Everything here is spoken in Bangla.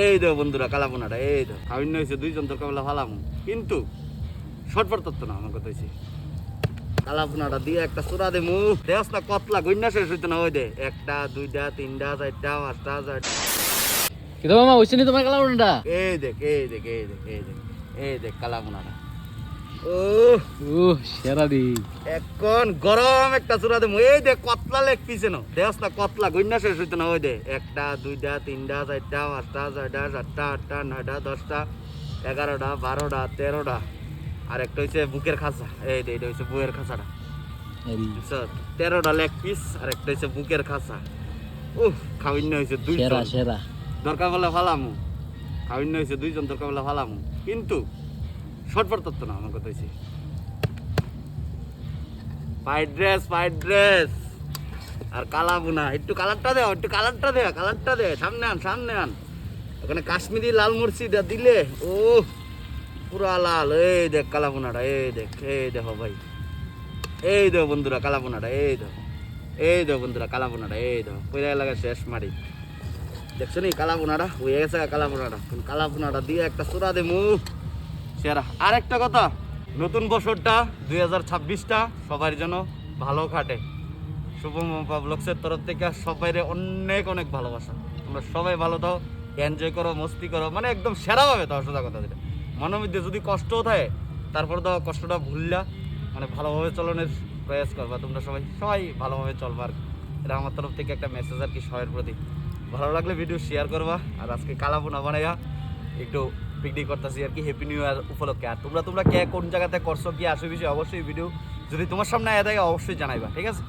এই দেখো বন্ধুরা কালাপোনাটা, এই দেখো খাওয়ানো হয়েছে দুইজন তোর কাবলা ফালামু, কিন্তু শর্টফট তত্ত্ব না আমার কথা হয়েছে কালাপোনাটা দিয়ে একটা চূড়া দে মুখ দেওয়াস না কতলা গন্যা শেষ হইতো না। ওই দে একটা দুইটা তিনটা চারটা পাঁচটা ছয়টা। কিন্তু মামা হইছে নি তোমার কালাপোনাটা? এই দেখ এই দেখ এই দেখ এই দেখ এই দেখ কালাপোনাটা। ও সেরা দি এখন গরম একটা চূড়া দে। এই দেখ কতলা লেগ পিছে না দেওয়াস না কতলা গন্যা শেষ হইতো না। ওই দে একটা দুইটা তিনটা চারটা পাঁচটা ছয়টা সাতটা আটটা নয়টা 10টা 11টা 12টা 13টা। আর একটা হচ্ছে বুকের খাঁচা, এই যে এটা হচ্ছে বুকের খাঁচাটা, 13টা লেগ পিস। আর একটা হচ্ছে বুকের খাঁচা। খাওয়ান্য হয়েছে দুইজন, সেরা দরকার বলে ফালামু। খাওয়ান্য হয়েছে দুইজন, দরকার বলে ফালামু, কিন্তু শর্টফট তত্ত্ব না আমার কথা হয়েছে ফ্রাইড ড্রেস আর কালাবুনা। একটু কালারটা দেও, একটু কালারটা দেও, কালারটা দে, সামনে আন ওখানে কাশ্মীরি লাল মরিচটা দিলে পুরা লাল। এই দেখ কালাপোনাটা, এই দেখো ভাই, এই দেখো বন্ধুরা কালাপোনাটা, এই দেখো বন্ধুরা কালাপোনাটা, এই দেখো পয়লা এলাকা শেষ মারি। দেখছো নি কালাপোনাটা হয়ে গেছে কালাপোনাটা। কালাপোনাটা দিয়ে একটা চূড়া দে মুখ সেরা। আর একটা কথা, নতুন বছরটা 2026টা সবার জন্য ভালো কাটে। শুভম ব্লগসের তরফ থেকে সবাইরে অনেক অনেক ভালোবাসা। তোমরা সবাই ভালো থাও, এনজয় করো, মস্তি করো, মানে একদম সেরাভাবে তাও সোজা কথা যেটা মনের মধ্যে যদি কষ্টও থাকে তারপর তো কষ্টটা ভুললা, মানে ভালোভাবে চলনের প্রয়াস করবা। তোমরা সবাই ভালোভাবে চলবার, এটা আমার তরফ থেকে একটা মেসেজ আর কি সবার প্রতি। ভালো লাগলে ভিডিও শেয়ার করবা। আর আজকে কালাপোনা বানাইয়া একটু পিকনিক করতেছি আর কি হ্যাপি নিউ ইয়ার উপলক্ষে। আর তোমরা কে কোন জায়গাতে করছো কি আসে বিষয়ে অবশ্যই ভিডিও যদি তোমার সামনে আয়া থাকে অবশ্যই জানাইবা, ঠিক আছে।